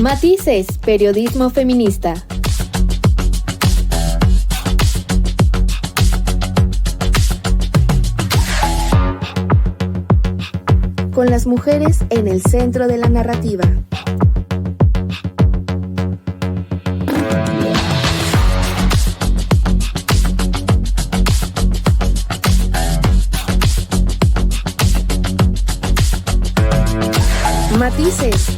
Matices, periodismo feminista. Con las mujeres en el centro de la narrativa. Matices.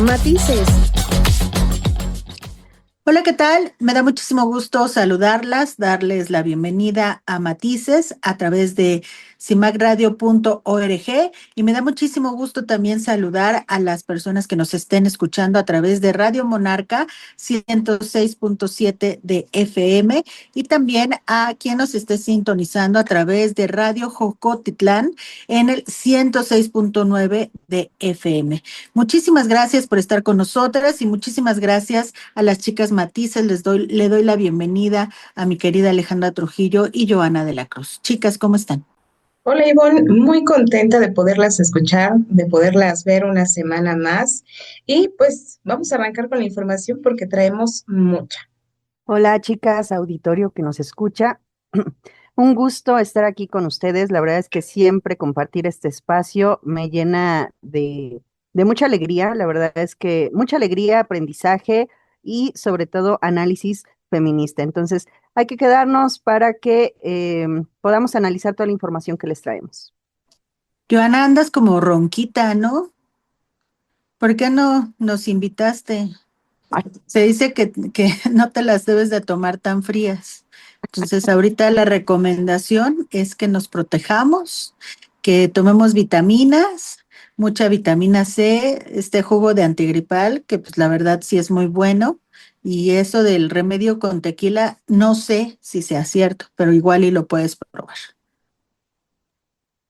Matices. Hola, ¿qué tal? Me da muchísimo gusto saludarlas, darles la bienvenida a Matices a través de cimacradio.org y me da muchísimo gusto también saludar a las personas que nos estén escuchando a través de Radio Monarca 106.7 de FM y también a quien nos esté sintonizando a través de Radio Jocotitlán en el 106.9 de FM. Muchísimas gracias por estar con nosotras y muchísimas gracias a las chicas Matices. Le doy la bienvenida a mi querida Alejandra Trujillo y Joana de la Cruz. Chicas, ¿cómo están? Hola Ivonne, muy contenta de poderlas escuchar, de poderlas ver una semana más y pues vamos a arrancar con la información porque traemos mucha. Hola chicas, auditorio que nos escucha. Un gusto estar aquí con ustedes. La verdad es que siempre compartir este espacio me llena de mucha alegría. La verdad es que mucha alegría, aprendizaje y sobre todo análisis feminista. Entonces hay que quedarnos para que podamos analizar toda la información que les traemos. Joana, andas como ronquita, ¿no? ¿Por qué no nos invitaste? Se dice que no te las debes de tomar tan frías. Entonces, ahorita la recomendación es que nos protejamos, que tomemos vitaminas, mucha vitamina C, este jugo de antigripal, que pues la verdad sí es muy bueno. Y eso del remedio con tequila, no sé si sea cierto, pero igual y lo puedes probar.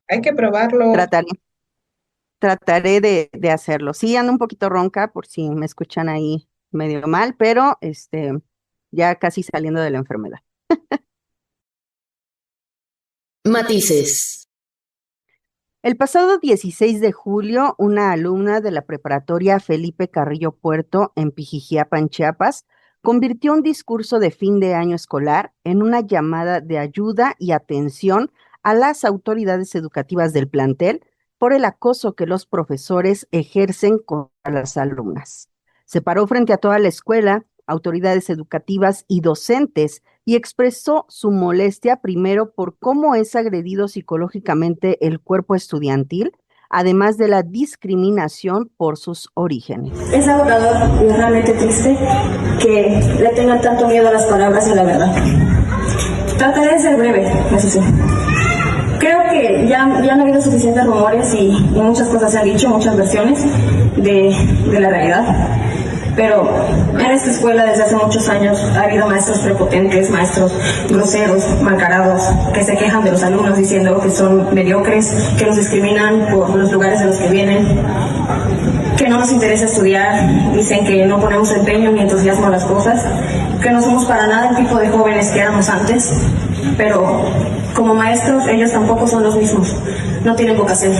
Hay que probarlo. Trataré de hacerlo. Sí, ando un poquito ronca por si me escuchan ahí medio mal, pero ya casi saliendo de la enfermedad. Matices. El pasado 16 de julio, una alumna de la preparatoria Felipe Carrillo Puerto en Pijijiapan, Chiapas, convirtió un discurso de fin de año escolar en una llamada de ayuda y atención a las autoridades educativas del plantel por el acoso que los profesores ejercen contra las alumnas. Se paró frente a toda la escuela, autoridades educativas y docentes y expresó su molestia primero por cómo es agredido psicológicamente el cuerpo estudiantil, además de la discriminación por sus orígenes. Es agotador y realmente triste que le tengan tanto miedo a las palabras y a la verdad. Trataré de ser breve, eso sí. Creo que ya han habido suficientes rumores y muchas cosas se han dicho, muchas versiones de la realidad. Pero en esta escuela desde hace muchos años ha habido maestros prepotentes, maestros groseros, malcarados, que se quejan de los alumnos diciendo que son mediocres, que los discriminan por los lugares de los que vienen, que no nos interesa estudiar, dicen que no ponemos empeño ni entusiasmo a las cosas, que no somos para nada el tipo de jóvenes que éramos antes, pero como maestros ellos tampoco son los mismos, no tienen vocación.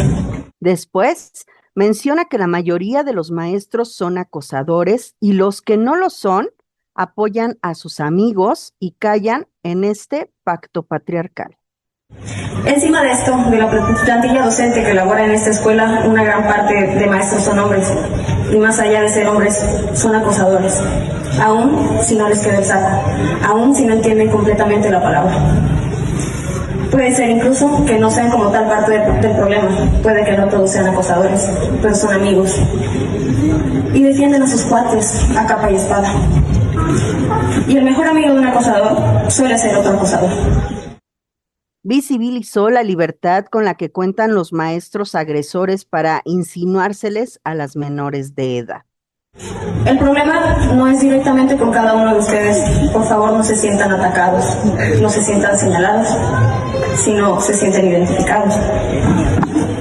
Después menciona que la mayoría de los maestros son acosadores y los que no lo son apoyan a sus amigos y callan en este pacto patriarcal. Encima de esto, de la plantilla docente que labora en esta escuela, una gran parte de maestros son hombres y más allá de ser hombres, son acosadores, aún si no les queda el saco, aún si no entienden completamente la palabra. Puede ser incluso que no sean como tal parte del problema, puede que no todos sean acosadores, pero son amigos. Y defienden a sus cuates a capa y espada. Y el mejor amigo de un acosador suele ser otro acosador. Visibilizó la libertad con la que cuentan los maestros agresores para insinuárseles a las menores de edad. El problema no es directamente con cada uno de ustedes. Por favor, no se sientan atacados, no se sientan señalados, sino se sienten identificados.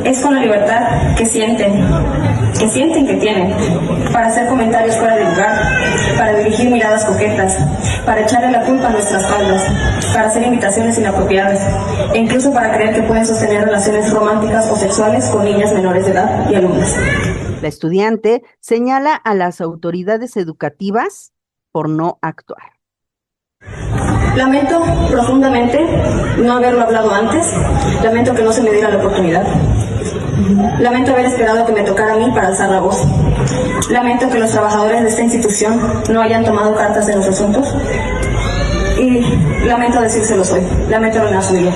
Es con la libertad que sienten que tienen para hacer comentarios fuera de lugar, para dirigir miradas coquetas, para echarle la culpa a nuestras faldas, para hacer invitaciones inapropiadas e incluso para creer que pueden sostener relaciones románticas o sexuales con niñas menores de edad y alumnas. La estudiante señala a las autoridades educativas por no actuar. Lamento profundamente no haberlo hablado antes, lamento que no se me diera la oportunidad. Lamento haber esperado a que me tocara a mí para alzar la voz. Lamento que los trabajadores de esta institución no hayan tomado cartas en los asuntos. Y lamento decírselos hoy, lamento arruinar su día.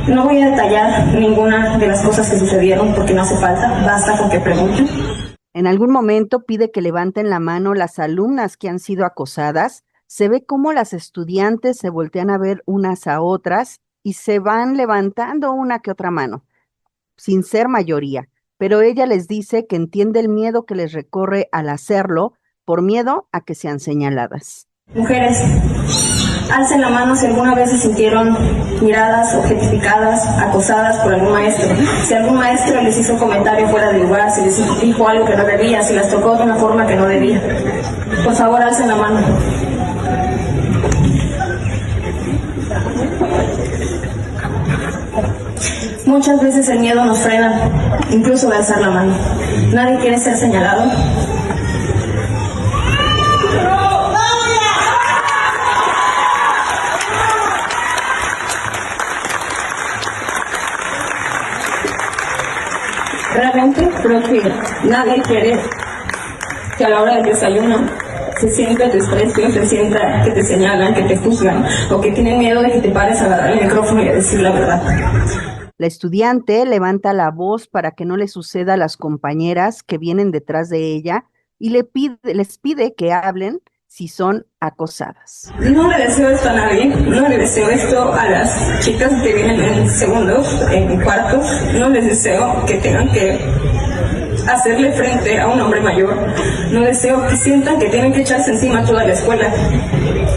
No voy a detallar ninguna de las cosas que sucedieron porque no hace falta, basta con que pregunten. En algún momento pide que levanten la mano las alumnas que han sido acosadas. Se ve cómo las estudiantes se voltean a ver unas a otras y se van levantando una que otra mano, sin ser mayoría, pero ella les dice que entiende el miedo que les recorre al hacerlo por miedo a que sean señaladas. Mujeres, alcen la mano si alguna vez se sintieron miradas, objetificadas, acosadas por algún maestro. Si algún maestro les hizo un comentario fuera de lugar, si les dijo algo que no debía, si las tocó de una forma que no debía. Por favor, alcen la mano. Muchas veces el miedo nos frena, incluso de alzar la mano. Nadie quiere ser señalado. Realmente creo que nadie quiere que a la hora del desayuno se sienta el desprecio, se sienta que te señalan, que te juzgan o que tienen miedo de que te pares a agarrar el micrófono y a decir la verdad. La estudiante levanta la voz para que no le suceda a las compañeras que vienen detrás de ella y les pide que hablen si son acosadas. No le deseo esto a nadie, no le deseo esto a las chicas que vienen en segundos, en cuartos, no les deseo que tengan que hacerle frente a un hombre mayor, no deseo que sientan que tienen que echarse encima toda la escuela.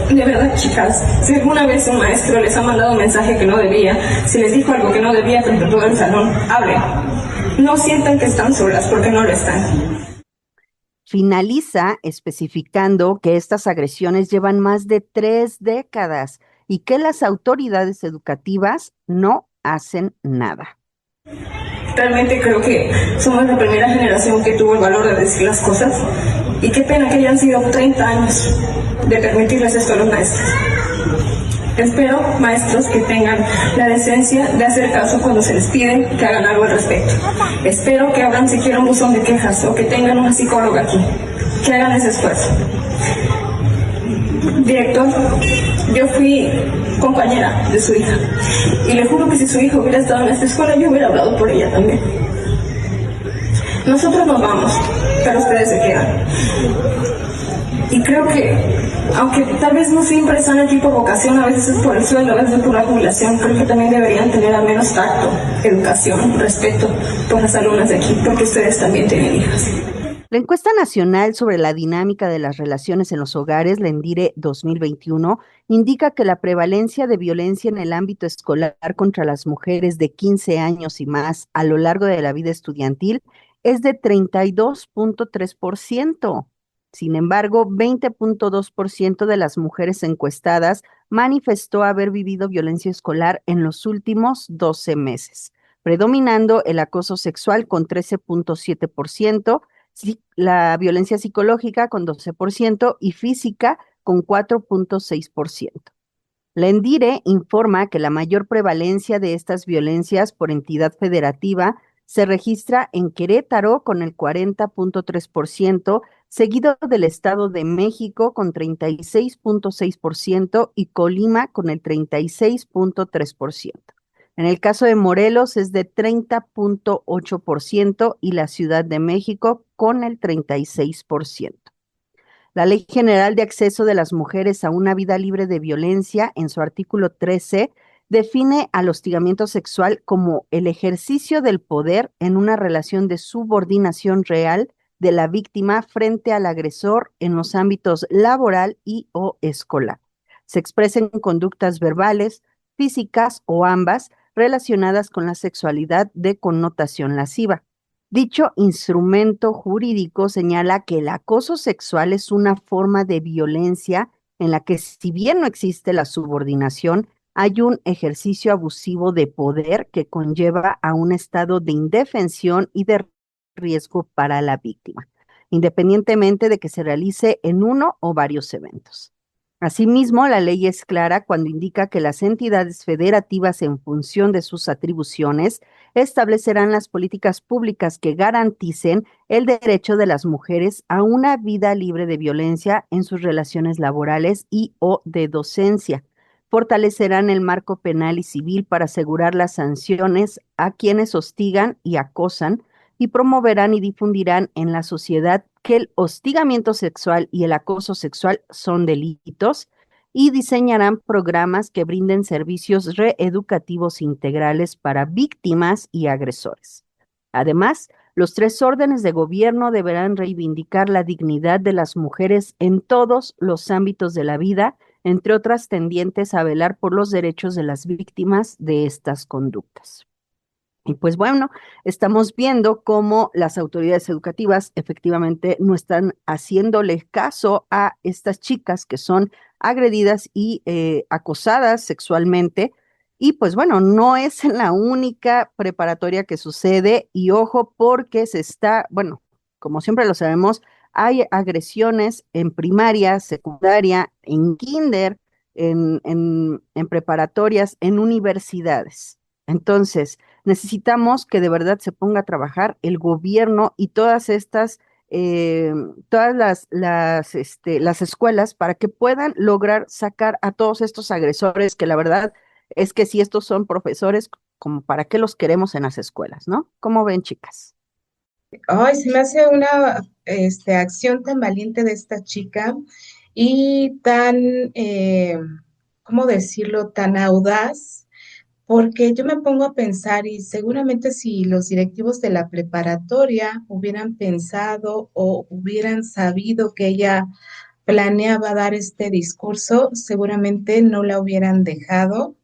De verdad, chicas, si alguna vez un maestro les ha mandado un mensaje que no debía, si les dijo algo que no debía frente a todo el salón, hablen. No sientan que están solas, porque no lo están. Finaliza especificando que estas agresiones llevan más de 3 décadas y que las autoridades educativas no hacen nada. Realmente creo que somos la primera generación que tuvo el valor de decir las cosas y qué pena que hayan sido 30 años de permitirles esto a los maestros. Espero, maestros, que tengan la decencia de hacer caso cuando se les pide que hagan algo al respecto. Espero que abran siquiera un buzón de quejas o que tengan una psicóloga aquí, que hagan ese esfuerzo. Director, yo fui compañera de su hija y le juro que si su hijo hubiera estado en esta escuela yo hubiera hablado por ella también. Nosotros nos vamos, pero ustedes se quedan. Y creo que, aunque tal vez no siempre están aquí por vocación, a veces es por el sueldo, a veces es por la jubilación, creo que también deberían tener al menos tacto, educación, respeto por las alumnas de aquí, porque ustedes también tienen hijas. La encuesta nacional sobre la dinámica de las relaciones en los hogares, la ENDIRE 2021, indica que la prevalencia de violencia en el ámbito escolar contra las mujeres de 15 años y más a lo largo de la vida estudiantil es de 32.3%. Sin embargo, 20.2% de las mujeres encuestadas manifestó haber vivido violencia escolar en los últimos 12 meses, predominando el acoso sexual con 13.7%, la violencia psicológica con 12% y física con 4.6%. La ENDIRE informa que la mayor prevalencia de estas violencias por entidad federativa se registra en Querétaro con el 40.3%, seguido del Estado de México con 36.6% y Colima con el 36.3%. En el caso de Morelos es de 30.8% y la Ciudad de México con el 36%. La Ley General de Acceso de las Mujeres a una Vida Libre de Violencia, en su artículo 13, define al hostigamiento sexual como el ejercicio del poder en una relación de subordinación real de la víctima frente al agresor en los ámbitos laboral y o escolar. Se expresen conductas verbales, físicas o ambas relacionadas con la sexualidad de connotación lasciva. Dicho instrumento jurídico señala que el acoso sexual es una forma de violencia en la que, si bien no existe la subordinación, hay un ejercicio abusivo de poder que conlleva a un estado de indefensión y de riesgo para la víctima, independientemente de que se realice en uno o varios eventos. Asimismo, la ley es clara cuando indica que las entidades federativas, en función de sus atribuciones, establecerán las políticas públicas que garanticen el derecho de las mujeres a una vida libre de violencia en sus relaciones laborales y o de docencia. Fortalecerán el marco penal y civil para asegurar las sanciones a quienes hostigan y acosan, y promoverán y difundirán en la sociedad que el hostigamiento sexual y el acoso sexual son delitos, y diseñarán programas que brinden servicios reeducativos integrales para víctimas y agresores. Además, los 3 órdenes de gobierno deberán reivindicar la dignidad de las mujeres en todos los ámbitos de la vida, entre otras tendientes a velar por los derechos de las víctimas de estas conductas. Y pues bueno, estamos viendo cómo las autoridades educativas efectivamente no están haciéndole caso a estas chicas que son agredidas y acosadas sexualmente. Y pues bueno, no es en la única preparatoria que sucede, y ojo porque bueno, como siempre lo sabemos, hay agresiones en primaria, secundaria, en kinder, en preparatorias, en universidades. Entonces, necesitamos que de verdad se ponga a trabajar el gobierno y todas las escuelas, para que puedan lograr sacar a todos estos agresores, que la verdad es que si estos son profesores, como para qué los queremos en las escuelas, ¿no? ¿Cómo ven, chicas? Ay, se me hace una acción tan valiente de esta chica y tan, ¿cómo decirlo?, tan audaz, porque yo me pongo a pensar y seguramente si los directivos de la preparatoria hubieran pensado o hubieran sabido que ella planeaba dar este discurso, seguramente no la hubieran dejado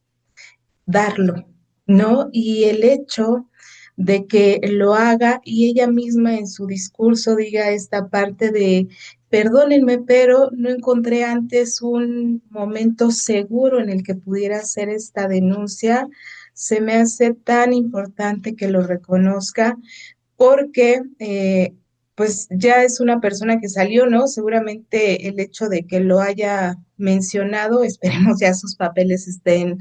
darlo, ¿no? Y el hecho de que lo haga y ella misma en su discurso diga esta parte de, perdónenme, pero no encontré antes un momento seguro en el que pudiera hacer esta denuncia, se me hace tan importante que lo reconozca porque pues ya es una persona que salió, ¿no? Seguramente el hecho de que lo haya mencionado, esperemos ya sus papeles estén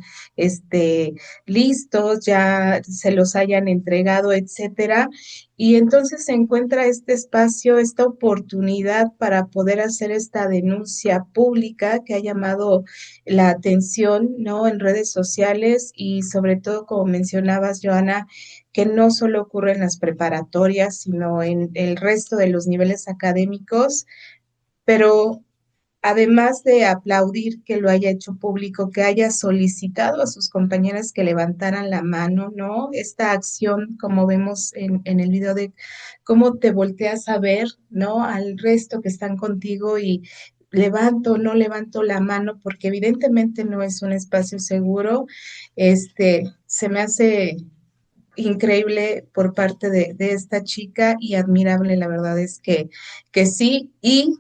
listos, ya se los hayan entregado, etcétera. Y entonces se encuentra este espacio, esta oportunidad para poder hacer esta denuncia pública que ha llamado la atención, ¿no? En redes sociales y sobre todo, como mencionabas, Joana, que no solo ocurre en las preparatorias, sino en el resto de los niveles académicos, pero además de aplaudir que lo haya hecho público, que haya solicitado a sus compañeras que levantaran la mano, ¿no? Esta acción, como vemos en el video de cómo te volteas a ver, ¿no? Al resto que están contigo y levanto o no levanto la mano, porque evidentemente no es un espacio seguro, se me hace increíble por parte de esta chica y admirable, la verdad es que sí, y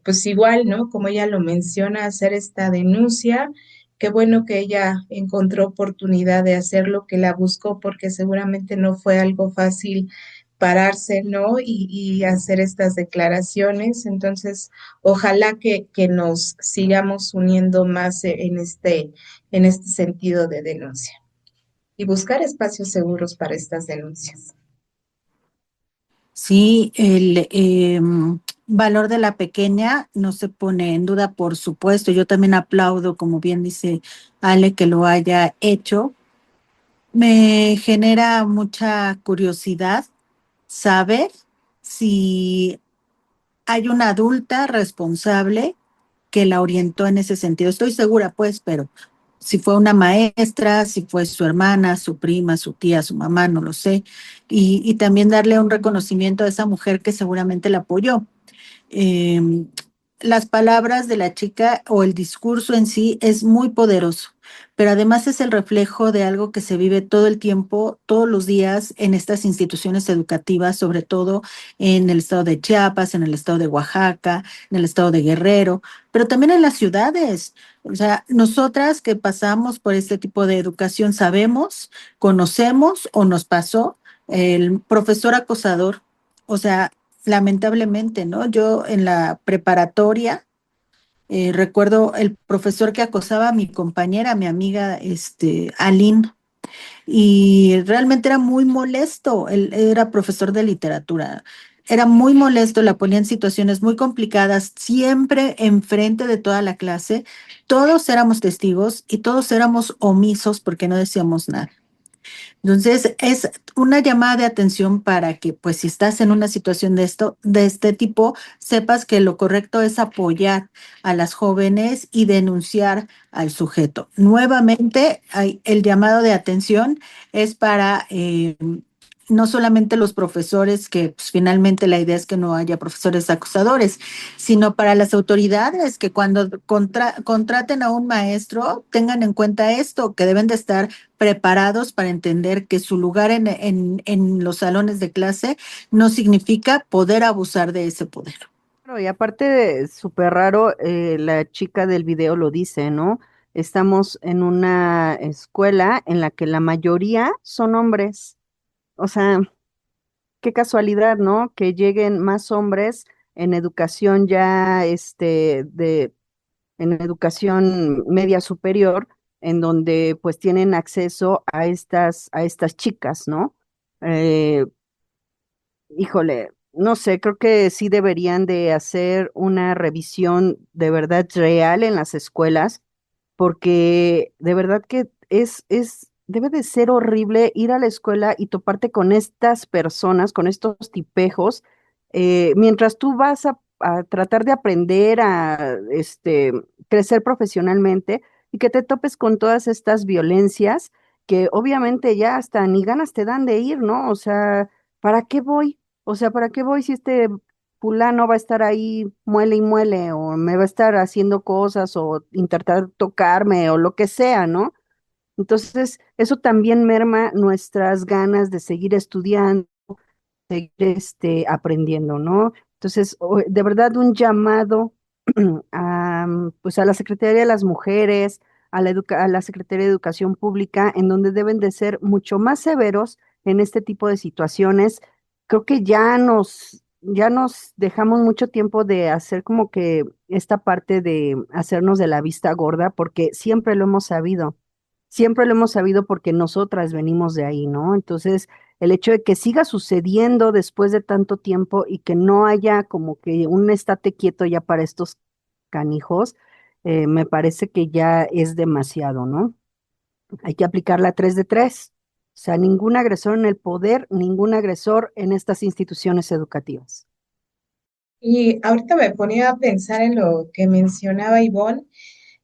pues igual, ¿no? Como ella lo menciona, hacer esta denuncia, qué bueno que ella encontró oportunidad de hacerlo, que la buscó, porque seguramente no fue algo fácil pararse, ¿no? Y hacer estas declaraciones. Entonces, ojalá que nos sigamos uniendo más en este sentido de denuncia y buscar espacios seguros para estas denuncias. Sí, el valor de la pequeña no se pone en duda, por supuesto. Yo también aplaudo, como bien dice Ale, que lo haya hecho. Me genera mucha curiosidad saber si hay una adulta responsable que la orientó en ese sentido. Estoy segura, pues, pero si fue una maestra, si fue su hermana, su prima, su tía, su mamá, no lo sé, y también darle un reconocimiento a esa mujer que seguramente la apoyó. Eh, las palabras de la chica o el discurso en sí es muy poderoso, pero además es el reflejo de algo que se vive todo el tiempo, todos los días en estas instituciones educativas, sobre todo en el estado de Chiapas, en el estado de Oaxaca, en el estado de Guerrero, pero también en las ciudades. O sea, nosotras que pasamos por este tipo de educación sabemos, conocemos o nos pasó el profesor acosador. O sea, lamentablemente, ¿no? Yo en la preparatoria recuerdo el profesor que acosaba a mi compañera, a mi amiga, Aline, y realmente era muy molesto. Él era profesor de literatura. Era muy molesto, la ponía en situaciones muy complicadas, siempre enfrente de toda la clase. Todos éramos testigos y todos éramos omisos porque no decíamos nada. Entonces, es una llamada de atención para que, pues, si estás en una situación de este tipo, sepas que lo correcto es apoyar a las jóvenes y denunciar al sujeto. Nuevamente, el llamado de atención es para no solamente los profesores, que pues, finalmente la idea es que no haya profesores acusadores, sino para las autoridades que cuando contraten a un maestro tengan en cuenta esto, que deben de estar preparados para entender que su lugar en los salones de clase no significa poder abusar de ese poder. Claro, y aparte, súper raro, la chica del video lo dice, ¿no? Estamos en una escuela en la que la mayoría son hombres. O sea, qué casualidad, ¿no? Que lleguen más hombres en educación ya, en educación media superior, en donde pues tienen acceso a estas chicas, ¿no? Eh, Híjole, no sé, creo que sí deberían de hacer una revisión de verdad real en las escuelas, porque de verdad que debe de ser horrible ir a la escuela y toparte con estas personas, con estos tipejos, mientras tú vas a tratar de aprender a crecer profesionalmente y que te topes con todas estas violencias que obviamente ya hasta ni ganas te dan de ir, ¿no? O sea, ¿para qué voy? O sea, ¿para qué voy si este fulano va a estar ahí muele y muele o me va a estar haciendo cosas o intentar tocarme o lo que sea, ¿no? Entonces, eso también merma nuestras ganas de seguir estudiando, seguir aprendiendo, ¿no? Entonces, de verdad un llamado pues a la Secretaría de las Mujeres, a la Secretaría de Educación Pública, en donde deben de ser mucho más severos en este tipo de situaciones. Creo que ya nos dejamos mucho tiempo de hacer como que esta parte de hacernos de la vista gorda, porque siempre lo hemos sabido porque nosotras venimos de ahí, ¿no? Entonces, el hecho de que siga sucediendo después de tanto tiempo y que no haya como que un estate quieto ya para estos canijos, me parece que ya es demasiado, ¿no? Hay que aplicar la 3 de 3. O sea, ningún agresor en el poder, ningún agresor en estas instituciones educativas. Y ahorita me ponía a pensar en lo que mencionaba Ivonne.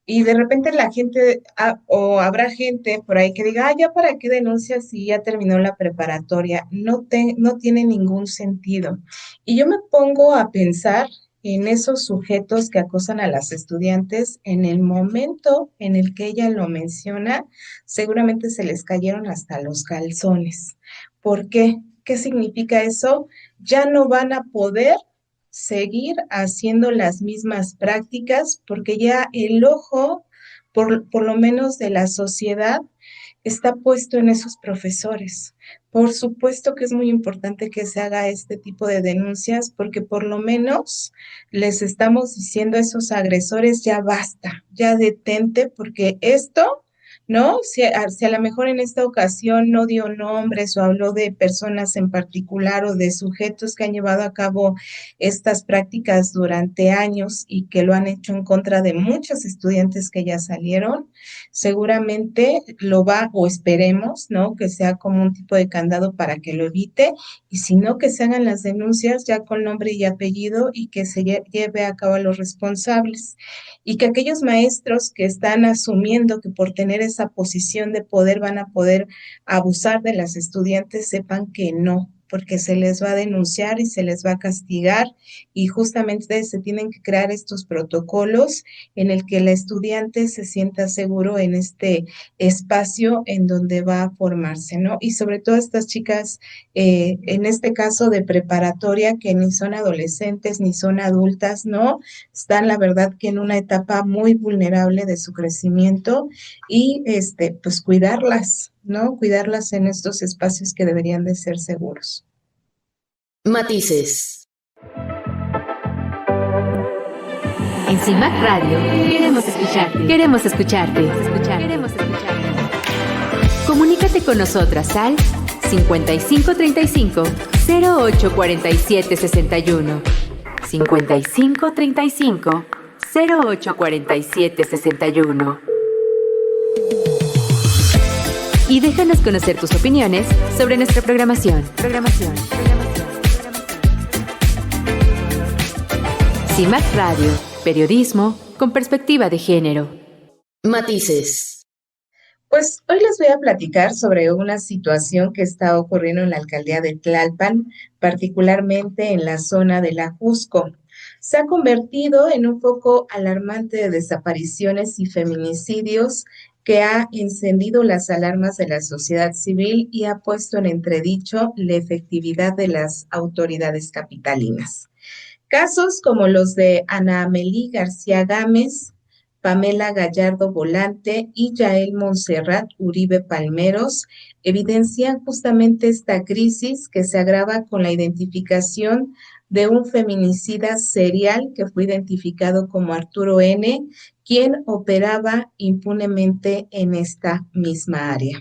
Y de repente la gente, o habrá gente por ahí que diga, ya para qué denuncias si ya terminó la preparatoria. No tiene ningún sentido. Y yo me pongo a pensar en esos sujetos que acosan a las estudiantes en el momento en el que ella lo menciona, seguramente se les cayeron hasta los calzones. ¿Por qué? ¿Qué significa eso? Ya no van a poder seguir haciendo las mismas prácticas porque ya el ojo, por lo menos de la sociedad, está puesto en esos profesores. Por supuesto que es muy importante que se haga este tipo de denuncias porque por lo menos les estamos diciendo a esos agresores, ya basta, ya detente, porque esto ¿no? Si a lo mejor en esta ocasión no dio nombres o habló de personas en particular o de sujetos que han llevado a cabo estas prácticas durante años y que lo han hecho en contra de muchos estudiantes que ya salieron, seguramente lo va, o esperemos, ¿no? Que sea como un tipo de candado para que lo evite, y si no, que se hagan las denuncias ya con nombre y apellido y que se lleve a cabo a los responsables. Y que aquellos maestros que están asumiendo que por tener esa posición de poder van a poder abusar de las estudiantes sepan que no, porque se les va a denunciar y se les va a castigar, y justamente se tienen que crear estos protocolos en el que el estudiante se sienta seguro en este espacio en donde va a formarse, ¿no? Y sobre todo estas chicas, en este caso de preparatoria, que ni son adolescentes ni son adultas, ¿no? Están, la verdad, que en una etapa muy vulnerable de su crecimiento, y pues cuidarlas, ¿no? Cuidarlas en estos espacios que deberían de ser seguros. Matices. En CIMAC Radio queremos escucharte. Queremos escucharte. Queremos escucharte. Comunícate con nosotras al 5535 0847 61. 5535 0847 61. Y déjanos conocer tus opiniones sobre nuestra programación. CIMAC Radio, periodismo con perspectiva de género. Matices. Pues hoy les voy a platicar sobre una situación que está ocurriendo en la alcaldía de Tlalpan, particularmente en la zona de la Jusco. Se ha convertido en un foco alarmante de desapariciones y feminicidios que ha encendido las alarmas de la sociedad civil y ha puesto en entredicho la efectividad de las autoridades capitalinas. Casos como los de Ana Amelí García Gámez, Pamela Gallardo Volante y Yael Montserrat Uribe Palmeros evidencian justamente esta crisis que se agrava con la identificación de un feminicida serial que fue identificado como Arturo N., quien operaba impunemente en esta misma área.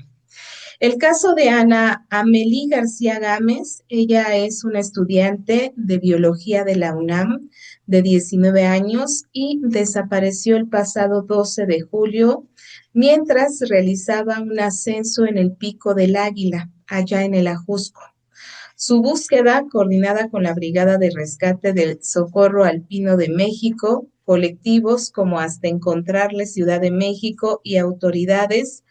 El caso de Ana Amelí García Gámez, ella es una estudiante de biología de la UNAM de 19 años y desapareció el pasado 12 de julio mientras realizaba un ascenso en el Pico del Águila, allá en el Ajusco. Su búsqueda, coordinada con la Brigada de Rescate del Socorro Alpino de México, colectivos como Hasta Encontrarle Ciudad de México y autoridades,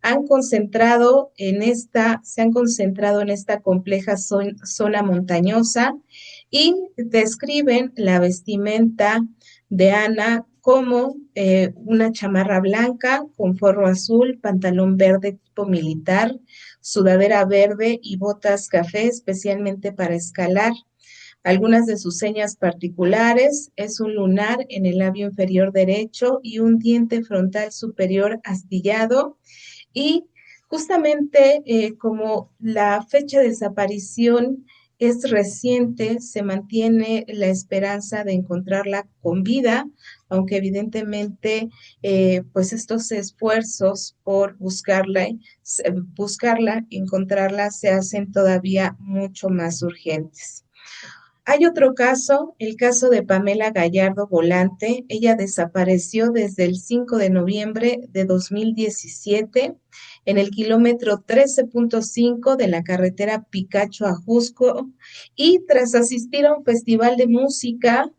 se han concentrado en esta compleja zona montañosa y describen la vestimenta de Ana como una chamarra blanca con forro azul, pantalón verde tipo militar, sudadera verde y botas café especialmente para escalar. Algunas de sus señas particulares es un lunar en el labio inferior derecho y un diente frontal superior astillado. Y justamente como la fecha de desaparición es reciente, se mantiene la esperanza de encontrarla con vida, aunque evidentemente pues estos esfuerzos por buscarla, encontrarla, se hacen todavía mucho más urgentes. Hay otro caso, el caso de Pamela Gallardo Volante. Ella desapareció desde el 5 de noviembre de 2017 en el kilómetro 13.5 de la carretera Picacho a Jusco, y tras asistir a un festival de música,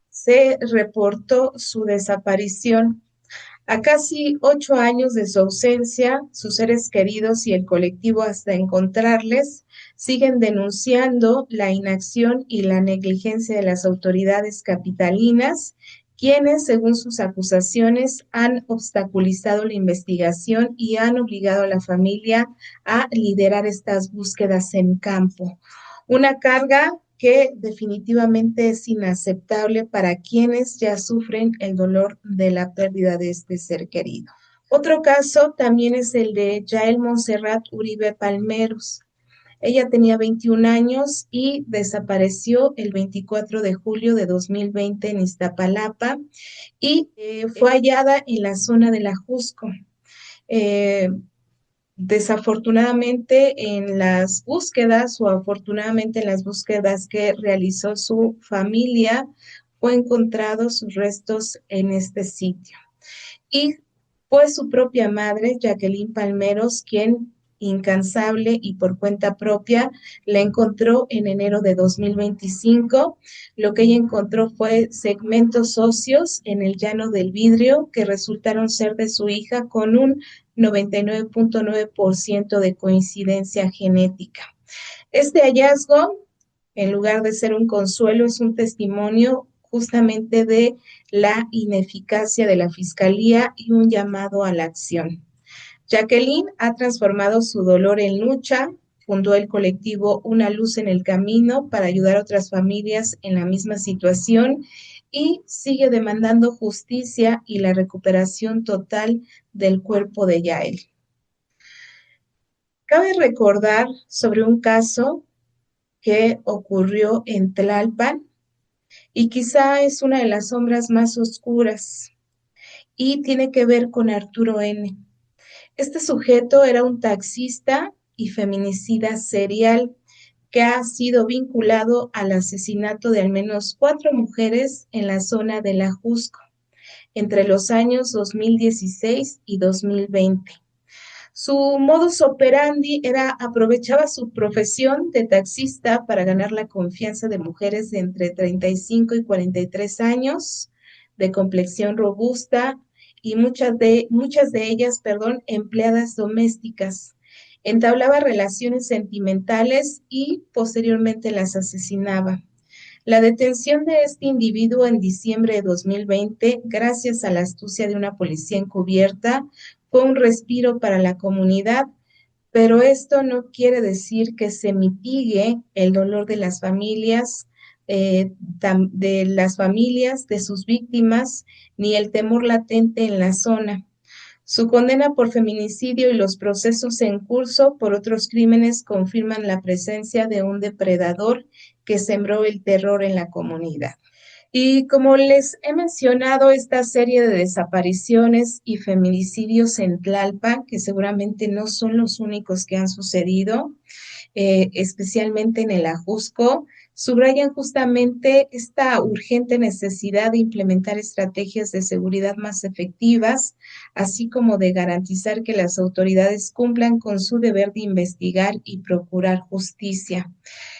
se reportó su desaparición. A casi 8 años de su ausencia, sus seres queridos y el colectivo Hasta Encontrarles siguen denunciando la inacción y la negligencia de las autoridades capitalinas, quienes, según sus acusaciones, han obstaculizado la investigación y han obligado a la familia a liderar estas búsquedas en campo. Una carga que definitivamente es inaceptable para quienes ya sufren el dolor de la pérdida de este ser querido. Otro caso también es el de Yael Montserrat Uribe Palmeros. Ella tenía 21 años y desapareció el 24 de julio de 2020 en Iztapalapa y fue hallada en la zona de la Jusco. Eh, Desafortunadamente en las búsquedas o afortunadamente en las búsquedas que realizó su familia, fue encontrado sus restos en este sitio. Y fue su propia madre, Jacqueline Palmeros, quien incansable y por cuenta propia la encontró en enero de 2025. Lo que ella encontró fue segmentos óseos en el llano del vidrio que resultaron ser de su hija con un 99.9% de coincidencia genética. Este hallazgo, en lugar de ser un consuelo, es un testimonio justamente de la ineficacia de la Fiscalía y un llamado a la acción. Jacqueline ha transformado su dolor en lucha, fundó el colectivo Una Luz en el Camino para ayudar a otras familias en la misma situación y sigue demandando justicia y la recuperación total del cuerpo de Yael. Cabe recordar sobre un caso que ocurrió en Tlalpan y quizá es una de las sombras más oscuras y tiene que ver con Arturo N. Este sujeto era un taxista y feminicida serial que ha sido vinculado al asesinato de al menos 4 mujeres en la zona de la Jusco entre los años 2016 y 2020. Su modus operandi aprovechaba su profesión de taxista para ganar la confianza de mujeres de entre 35 y 43 años, de complexión robusta y muchas de ellas, empleadas domésticas. Entablaba relaciones sentimentales y posteriormente las asesinaba. La detención de este individuo en diciembre de 2020, gracias a la astucia de una policía encubierta, fue un respiro para la comunidad, pero esto no quiere decir que se mitigue el dolor de las familias, de sus víctimas, ni el temor latente en la zona. Su condena por feminicidio y los procesos en curso por otros crímenes confirman la presencia de un depredador que sembró el terror en la comunidad. Y como les he mencionado, esta serie de desapariciones y feminicidios en Tlalpan, que seguramente no son los únicos que han sucedido, especialmente en el Ajusco, subrayan justamente esta urgente necesidad de implementar estrategias de seguridad más efectivas, así como de garantizar que las autoridades cumplan con su deber de investigar y procurar justicia.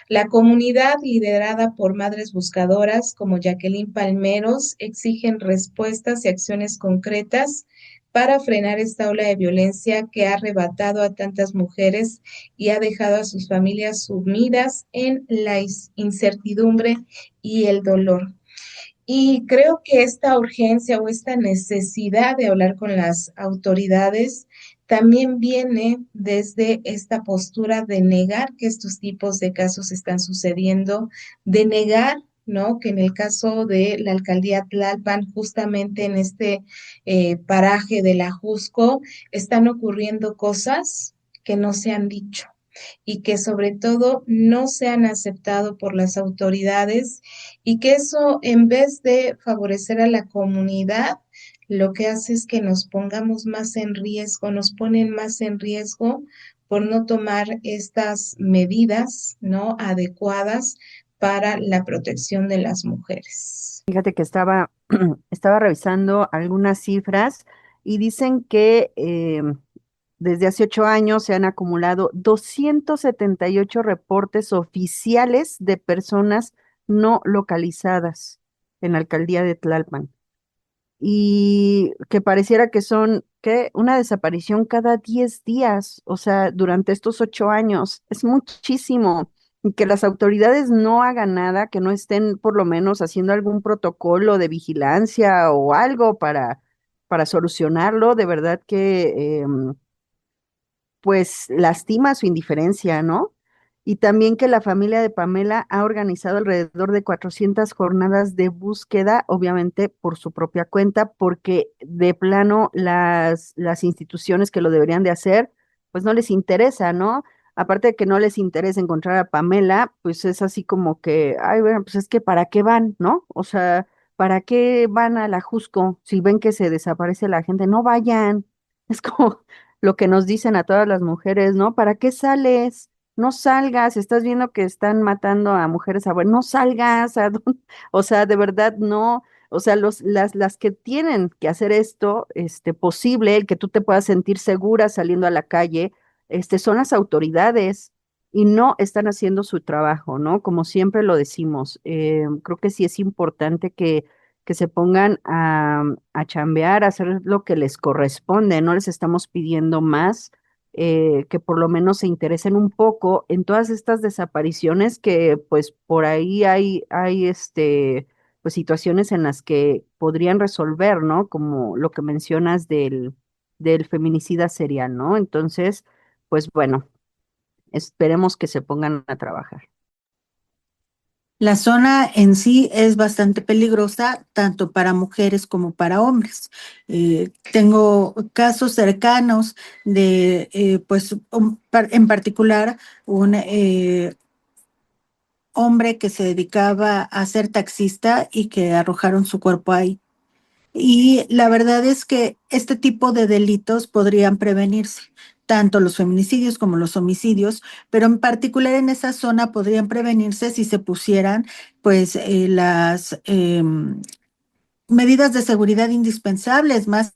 La comunidad, liderada por madres buscadoras como Jacqueline Palmeros, exigen respuestas y acciones concretas para frenar esta ola de violencia que ha arrebatado a tantas mujeres y ha dejado a sus familias sumidas en la incertidumbre y el dolor. Y creo que esta urgencia o esta necesidad de hablar con las autoridades también viene desde esta postura de negar que estos tipos de casos están sucediendo, de negar, ¿no?, que en el caso de la alcaldía Tlalpan, justamente en este paraje de la Jusco, están ocurriendo cosas que no se han dicho y que sobre todo no se han aceptado por las autoridades y que eso, en vez de favorecer a la comunidad, lo que hace es que nos pongamos más en riesgo, nos ponen más en riesgo por no tomar estas medidas, ¿no?, adecuadas para la protección de las mujeres. Fíjate que estaba revisando algunas cifras y dicen que desde hace 8 años se han acumulado 278 reportes oficiales de personas no localizadas en la alcaldía de Tlalpan. Y que pareciera que son, ¿qué?, una desaparición cada 10 días, o sea, durante estos 8 años. Es muchísimo. Y que las autoridades no hagan nada, que no estén por lo menos haciendo algún protocolo de vigilancia o algo para solucionarlo, de verdad que pues lastima su indiferencia, ¿no? Y también que la familia de Pamela ha organizado alrededor de 400 jornadas de búsqueda, obviamente por su propia cuenta, porque de plano las instituciones que lo deberían de hacer, pues no les interesa, ¿no? aparte de que no les interesa encontrar a Pamela, pues es así como que, ay, bueno, pues es que ¿para qué van, no? O sea, ¿para qué van a la Jusco si ven que se desaparece la gente? No vayan. Es como lo que nos dicen a todas las mujeres, ¿no? ¿Para qué sales? No salgas, estás viendo que están matando a mujeres no salgas, o sea, de verdad no, o sea, las que tienen que hacer esto, posible, el que tú te puedas sentir segura saliendo a la calle, son las autoridades y no están haciendo su trabajo, ¿no? Como siempre lo decimos, creo que sí es importante que se pongan a chambear, a hacer lo que les corresponde, no les estamos pidiendo más, que por lo menos se interesen un poco en todas estas desapariciones que pues por ahí hay pues situaciones en las que podrían resolver, ¿no? Como lo que mencionas del feminicida serial, ¿no? Entonces, pues bueno, esperemos que se pongan a trabajar. La zona en sí es bastante peligrosa, tanto para mujeres como para hombres. Tengo casos cercanos de, pues, en particular, un hombre que se dedicaba a ser taxista y que arrojaron su cuerpo ahí. Y la verdad es que este tipo de delitos podrían prevenirse, tanto los feminicidios como los homicidios, pero en particular en esa zona podrían prevenirse si se pusieran pues las medidas de seguridad indispensables, más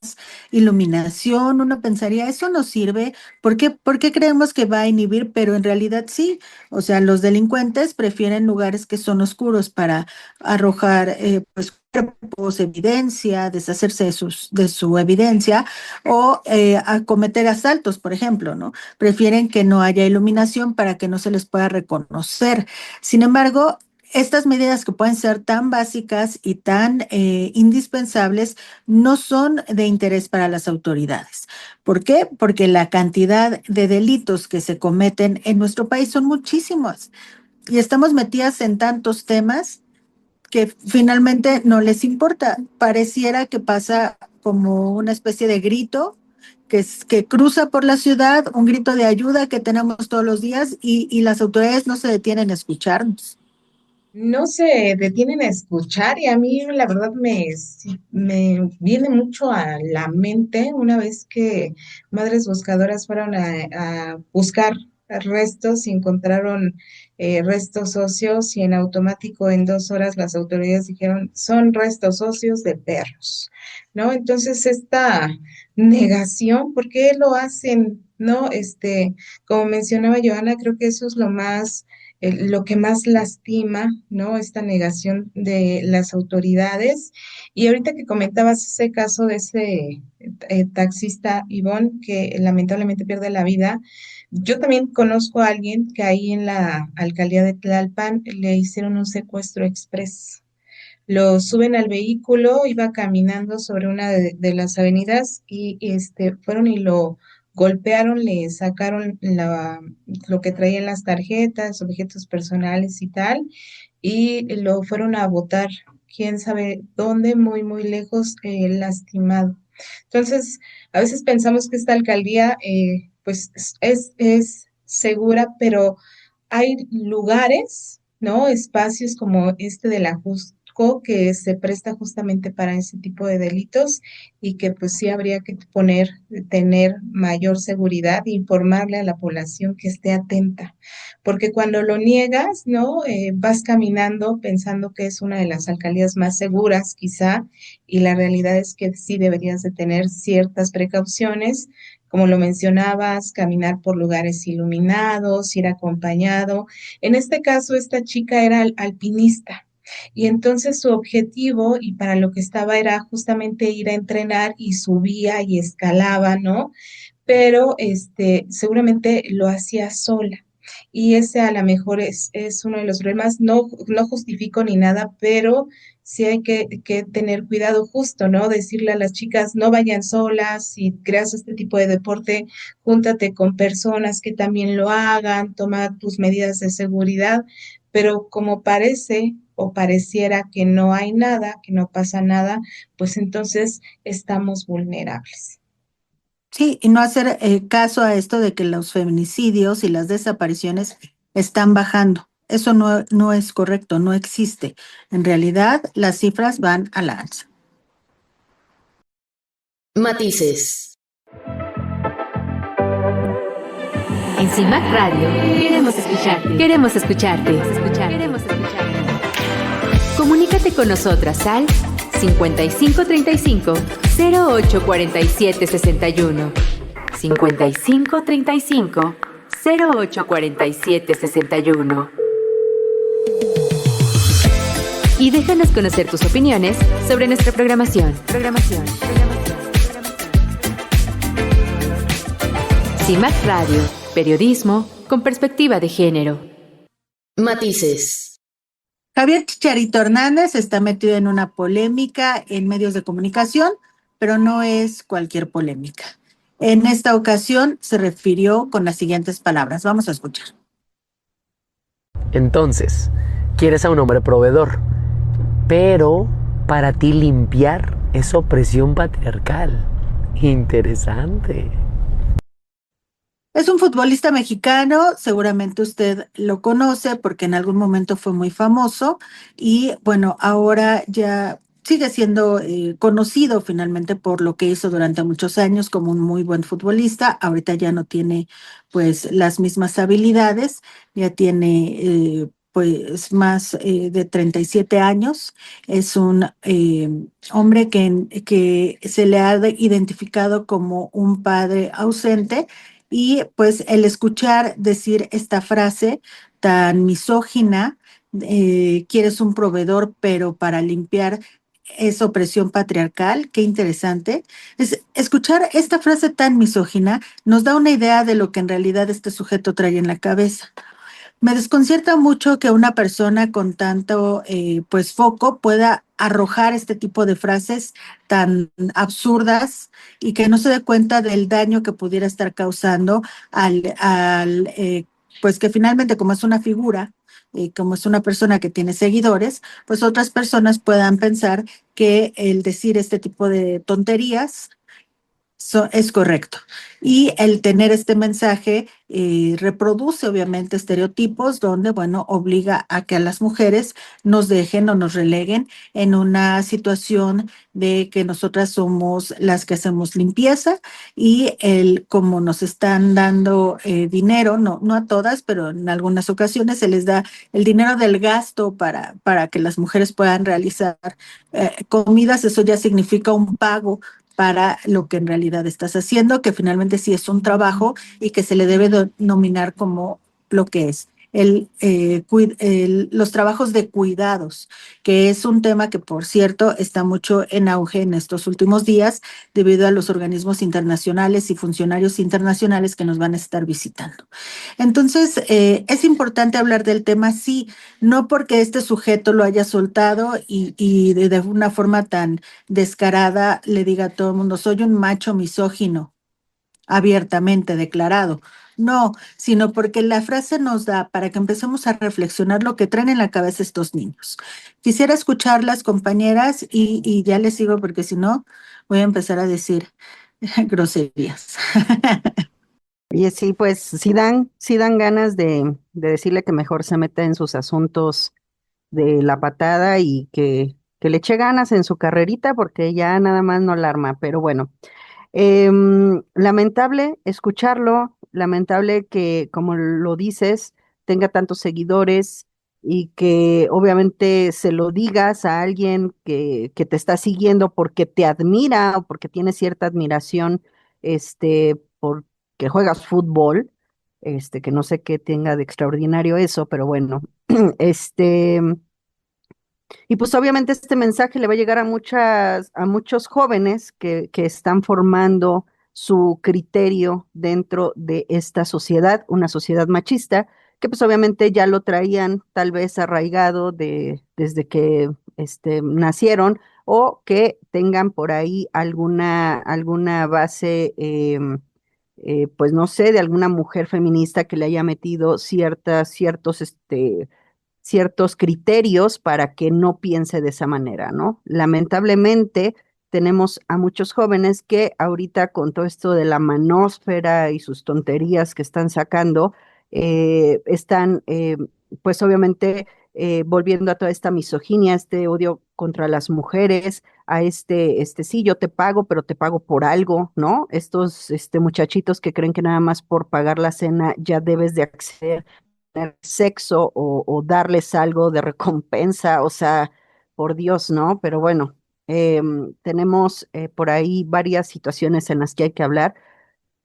iluminación. Uno pensaría, eso no sirve. ¿Por qué creemos que va a inhibir? Pero en realidad sí. O sea, los delincuentes prefieren lugares que son oscuros para arrojar pues cuerpos, evidencia, deshacerse de su evidencia o a cometer asaltos, por ejemplo, ¿no? Prefieren que no haya iluminación para que no se les pueda reconocer. Sin embargo, estas medidas que pueden ser tan básicas y tan indispensables no son de interés para las autoridades. ¿Por qué? Porque la cantidad de delitos que se cometen en nuestro país son muchísimos y estamos metidas en tantos temas que finalmente no les importa. Pareciera que pasa como una especie de grito que cruza por la ciudad, un grito de ayuda que tenemos todos los días y las autoridades no se detienen a escucharnos. No se detienen a escuchar y a mí la verdad me viene mucho a la mente una vez que madres buscadoras fueron a buscar restos y encontraron restos óseos y en automático en 2 horas las autoridades dijeron son restos óseos de perros, ¿no? Entonces esta negación, ¿por qué lo hacen? ¿No? Como mencionaba Joana, creo que eso es lo que más lastima, ¿no? Esta negación de las autoridades. Y ahorita que comentabas ese caso de ese taxista Ivonne que lamentablemente pierde la vida, yo también conozco a alguien que ahí en la alcaldía de Tlalpan le hicieron un secuestro express. Lo suben al vehículo, iba caminando sobre una de las avenidas y fueron y lo golpearon, le sacaron lo que traían las tarjetas, objetos personales y tal, y lo fueron a botar, quién sabe dónde, muy, muy lejos, lastimado. Entonces, a veces pensamos que esta alcaldía, pues, es segura, pero hay lugares, ¿no? Espacios como este de la Jusco que se presta justamente para ese tipo de delitos y que pues sí habría que tener mayor seguridad e informarle a la población que esté atenta. Porque cuando lo niegas, ¿no? Vas caminando pensando que es una de las alcaldías más seguras, quizá, y la realidad es que sí deberías de tener ciertas precauciones como lo mencionabas, caminar por lugares iluminados, ir acompañado. En este caso, esta chica era alpinista y entonces su objetivo y para lo que estaba era justamente ir a entrenar y subía y escalaba, ¿no? Pero seguramente lo hacía sola. Y ese a lo mejor es uno de los problemas. No, no justifico ni nada, pero sí hay que tener cuidado justo, ¿no? Decirle a las chicas, no vayan solas, si creas este tipo de deporte, júntate con personas que también lo hagan, toma tus medidas de seguridad, pero como parece o pareciera que no hay nada, que no pasa nada, pues entonces estamos vulnerables. Sí, y no hacer caso a esto de que los feminicidios y las desapariciones están bajando. Eso no es correcto, no existe. En realidad, las cifras van a la alza. Matices. En CIMAC Radio queremos escucharte. Queremos escucharte. Queremos escucharte. Comunícate con nosotras al 5535 0847 61. 5535 0847 61. Y déjanos conocer tus opiniones sobre nuestra programación. CIMAC Radio, periodismo con perspectiva de género. Matices. Javier Chicharito Hernández está metido en una polémica en medios de comunicación, pero no es cualquier polémica. En esta ocasión se refirió con las siguientes palabras. Vamos a escuchar. Entonces, quieres a un hombre proveedor, pero para ti limpiar es opresión patriarcal. Interesante. Es un futbolista mexicano, seguramente usted lo conoce porque en algún momento fue muy famoso y bueno, ahora ya sigue siendo conocido finalmente por lo que hizo durante muchos años como un muy buen futbolista. Ahorita ya no tiene pues las mismas habilidades, ya tiene pues más de 37 años. Es un hombre que se le ha identificado como un padre ausente. Y pues el escuchar decir esta frase tan misógina, quieres un proveedor, pero para limpiar es opresión patriarcal, qué interesante. Escuchar esta frase tan misógina nos da una idea de lo que en realidad este sujeto trae en la cabeza. Me desconcierta mucho que una persona con tanto pues foco pueda arrojar este tipo de frases tan absurdas y que no se dé cuenta del daño que pudiera estar causando pues que finalmente como es una figura, como es una persona que tiene seguidores, pues otras personas puedan pensar que el decir este tipo de tonterías es correcto. Y el tener este mensaje reproduce obviamente estereotipos donde, bueno, obliga a que a las mujeres nos dejen o nos releguen en una situación de que nosotras somos las que hacemos limpieza y como nos están dando dinero, no a todas, pero en algunas ocasiones se les da el dinero del gasto para que las mujeres puedan realizar comidas, eso ya significa un pago para lo que en realidad estás haciendo, que finalmente sí es un trabajo y que se le debe denominar como lo que es los trabajos de cuidados, que es un tema que, por cierto, está mucho en auge en estos últimos días debido a los organismos internacionales y funcionarios internacionales que nos van a estar visitando. Entonces, es importante hablar del tema, sí, no porque este sujeto lo haya soltado y de una forma tan descarada le diga a todo el mundo, soy un macho misógino, abiertamente declarado. No, sino porque la frase nos da para que empecemos a reflexionar lo que traen en la cabeza estos niños. Quisiera escuchar las compañeras y ya les sigo porque si no voy a empezar a decir groserías. Y sí, pues sí dan ganas de decirle que mejor se meta en sus asuntos de la patada y que le eche ganas en su carrerita porque ya nada más no la arma. Pero bueno, lamentable escucharlo, lamentable que, como lo dices, tenga tantos seguidores y que obviamente se lo digas a alguien que te está siguiendo porque te admira o porque tiene cierta admiración, porque juegas fútbol, que no sé qué tenga de extraordinario eso, pero bueno, este, y pues obviamente este mensaje le va a llegar a muchos jóvenes que están formando su criterio dentro de esta sociedad, una sociedad machista, que pues obviamente ya lo traían tal vez arraigado desde que nacieron o que tengan por ahí alguna base, pues no sé, de alguna mujer feminista que le haya metido ciertos criterios para que no piense de esa manera, ¿no? Lamentablemente, tenemos a muchos jóvenes que ahorita con todo esto de la manósfera y sus tonterías que están sacando, están pues obviamente volviendo a toda esta misoginia, este odio contra las mujeres, a sí, yo te pago, pero te pago por algo, ¿no? Estos muchachitos que creen que nada más por pagar la cena ya debes de acceder a tener sexo o darles algo de recompensa, o sea, por Dios, ¿no? Pero bueno, tenemos por ahí varias situaciones en las que hay que hablar.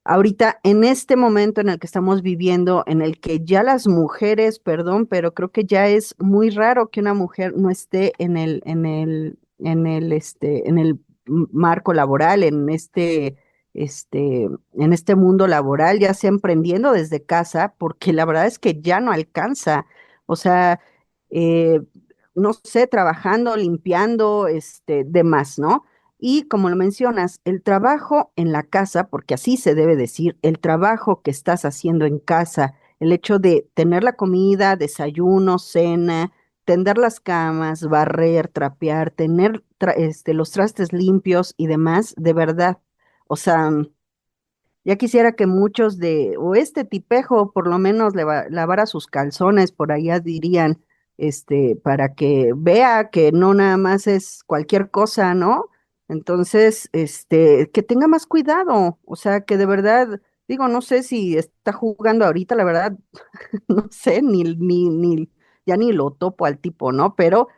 Ahorita, en este momento en el que estamos viviendo, en el que ya las mujeres, perdón, pero creo que ya es muy raro que una mujer no esté en el marco laboral, en este mundo laboral, ya sea emprendiendo desde casa, porque la verdad es que ya no alcanza. O sea, eh, no sé, trabajando, limpiando, demás, ¿no? Y como lo mencionas, el trabajo en la casa, porque así se debe decir, el trabajo que estás haciendo en casa, el hecho de tener la comida, desayuno, cena, tender las camas, barrer, trapear, tener los trastes limpios y demás, de verdad. O sea, ya quisiera que muchos o este tipejo por lo menos lavara sus calzones, por allá dirían, para que vea que no nada más es cualquier cosa, ¿no? Entonces, que tenga más cuidado, o sea, que de verdad, digo, no sé si está jugando ahorita, la verdad, no sé, ya ni lo topo al tipo, ¿no? Pero,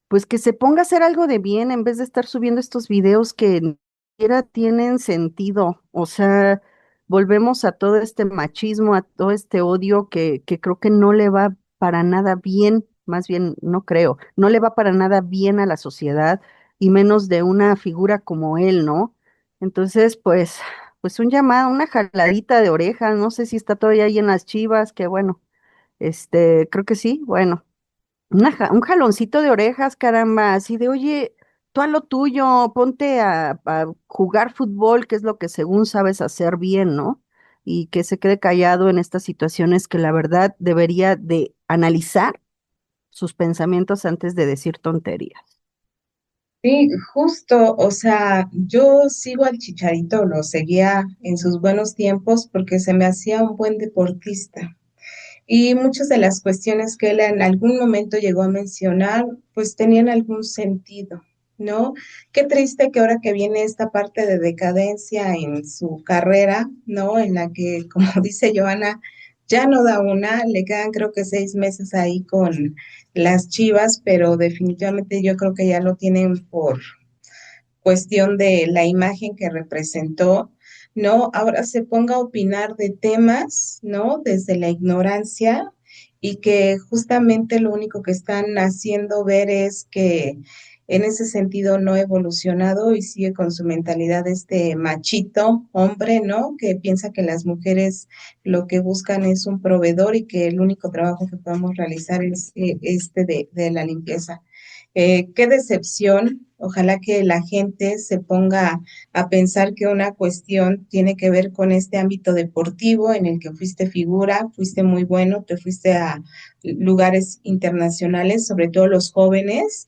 pues que se ponga a hacer algo de bien en vez de estar subiendo estos videos que ni siquiera tienen sentido. O sea, volvemos a todo este machismo, a todo este odio que creo que no le va para nada bien, más bien no creo, no le va para nada bien a la sociedad y menos de una figura como él, ¿no? Entonces, pues un llamado, una jaladita de orejas, no sé si está todavía ahí en las Chivas, que bueno, creo que sí, bueno, un jaloncito de orejas, caramba, así de, oye, tú a lo tuyo, ponte a jugar fútbol, que es lo que según sabes hacer bien, ¿no? Y que se quede callado en estas situaciones que la verdad debería de analizar sus pensamientos antes de decir tonterías. Sí, justo, o sea, yo sigo al Chicharito, lo seguía en sus buenos tiempos porque se me hacía un buen deportista. Y muchas de las cuestiones que él en algún momento llegó a mencionar, pues tenían algún sentido, ¿no? Qué triste que ahora que viene esta parte de decadencia en su carrera, ¿no? En la que, como dice Joana, ya no da una, le quedan creo que 6 meses ahí con las Chivas, pero definitivamente yo creo que ya lo tienen por cuestión de la imagen que representó, ¿no? Ahora se ponga a opinar de temas, ¿no? Desde la ignorancia y que justamente lo único que están haciendo ver es que en ese sentido no ha evolucionado y sigue con su mentalidad este machito, hombre, ¿no? Que piensa que las mujeres lo que buscan es un proveedor y que el único trabajo que podemos realizar es de la limpieza. Qué decepción. Ojalá que la gente se ponga a pensar que una cuestión tiene que ver con este ámbito deportivo en el que fuiste figura, fuiste muy bueno, te fuiste a lugares internacionales, sobre todo los jóvenes,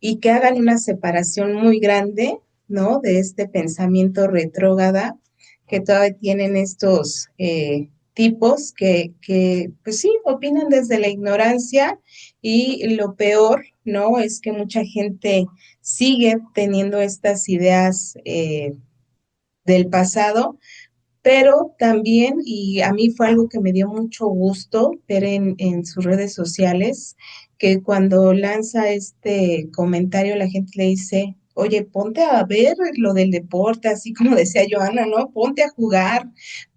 y que hagan una separación muy grande, ¿no? De este pensamiento retrógrada que todavía tienen estos tipos pues sí, opinan desde la ignorancia y lo peor, ¿no? Es que mucha gente sigue teniendo estas ideas del pasado, pero también, y a mí fue algo que me dio mucho gusto ver en sus redes sociales, que cuando lanza este comentario la gente le dice, oye, ponte a ver lo del deporte, así como decía Joana, ¿no? Ponte a jugar,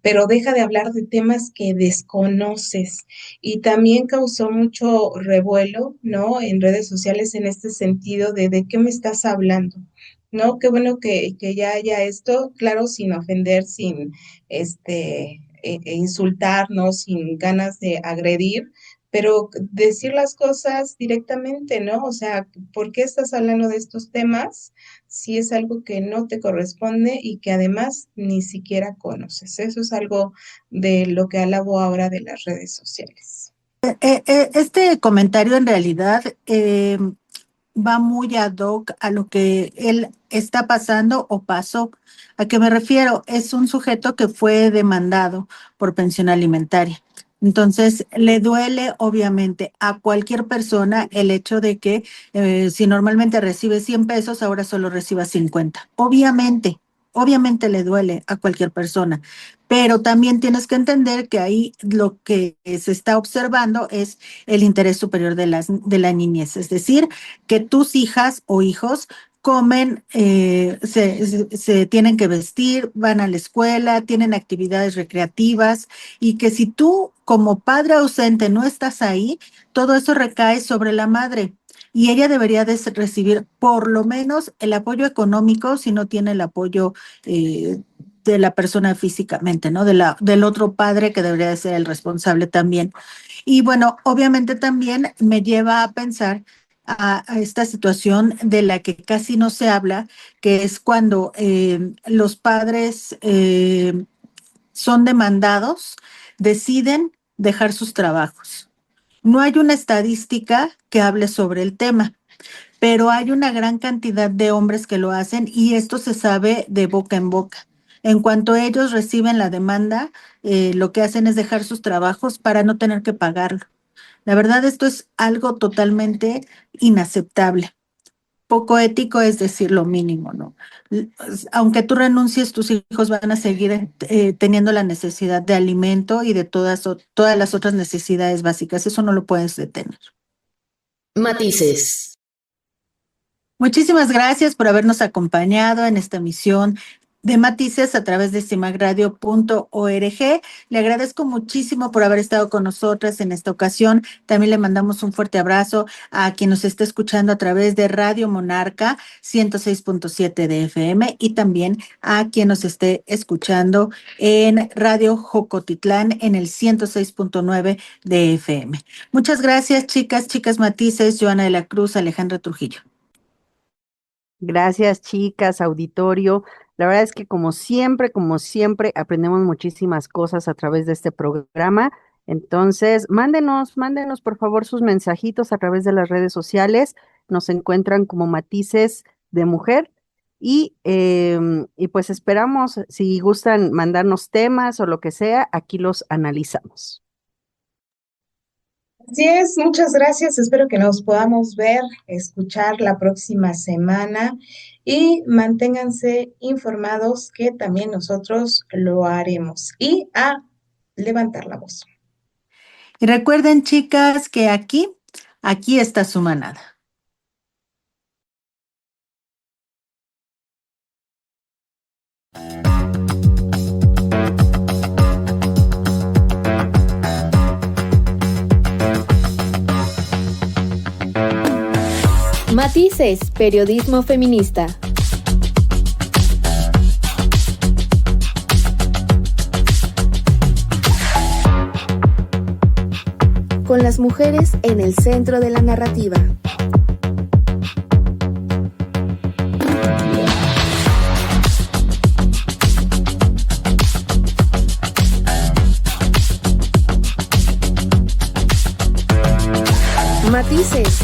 pero deja de hablar de temas que desconoces. Y también causó mucho revuelo, ¿no? En redes sociales en este sentido de qué me estás hablando. No, qué bueno que ya haya esto, claro, sin ofender, sin insultarnos, sin ganas de agredir, pero decir las cosas directamente, ¿no? O sea, ¿por qué estás hablando de estos temas si es algo que no te corresponde y que además ni siquiera conoces? Eso es algo de lo que alabo ahora de las redes sociales. Este comentario en realidad va muy ad hoc a lo que él está pasando o pasó. ¿A qué me refiero? Es un sujeto que fue demandado por pensión alimentaria. Entonces, le duele obviamente a cualquier persona el hecho de que si normalmente recibe 100 pesos, ahora solo reciba 50. Obviamente le duele a cualquier persona, pero también tienes que entender que ahí lo que se está observando es el interés superior de la niñez, es decir, que tus hijas o hijos comen, se tienen que vestir, van a la escuela, tienen actividades recreativas y que si tú como padre ausente no estás ahí, todo eso recae sobre la madre y ella debería de recibir por lo menos el apoyo económico si no tiene el apoyo de la persona físicamente, ¿no? Del otro padre que debería de ser el responsable también. Y bueno, obviamente también me lleva a pensar a esta situación de la que casi no se habla, que es cuando los padres son demandados, deciden dejar sus trabajos. No hay una estadística que hable sobre el tema, pero hay una gran cantidad de hombres que lo hacen y esto se sabe de boca en boca. En cuanto ellos reciben la demanda, lo que hacen es dejar sus trabajos para no tener que pagarlo. La verdad, esto es algo totalmente inaceptable. Poco ético es decir lo mínimo, ¿no? Aunque tú renuncies, tus hijos van a seguir teniendo la necesidad de alimento y de todas las otras necesidades básicas. Eso no lo puedes detener. Matices. Muchísimas gracias por habernos acompañado en esta emisión de Matices a través de cimagradio.org. Le agradezco muchísimo por haber estado con nosotras en esta ocasión. También le mandamos un fuerte abrazo a quien nos está escuchando a través de Radio Monarca 106.7 de FM y también a quien nos esté escuchando en Radio Jocotitlán en el 106.9 de FM. Muchas gracias, chicas Matices, Joana de la Cruz, Alejandra Trujillo. Gracias, chicas, auditorio. La verdad es que como siempre, aprendemos muchísimas cosas a través de este programa. Entonces, mándenos por favor sus mensajitos a través de las redes sociales. Nos encuentran como Matices de Mujer y pues esperamos, si gustan mandarnos temas o lo que sea, aquí los analizamos. Así es, muchas gracias. Espero que nos podamos ver, escuchar la próxima semana y manténganse informados que también nosotros lo haremos y a levantar la voz. Y recuerden, chicas, que aquí está su manada. Matices, periodismo feminista. Con las mujeres en el centro de la narrativa. Matices.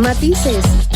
Matices.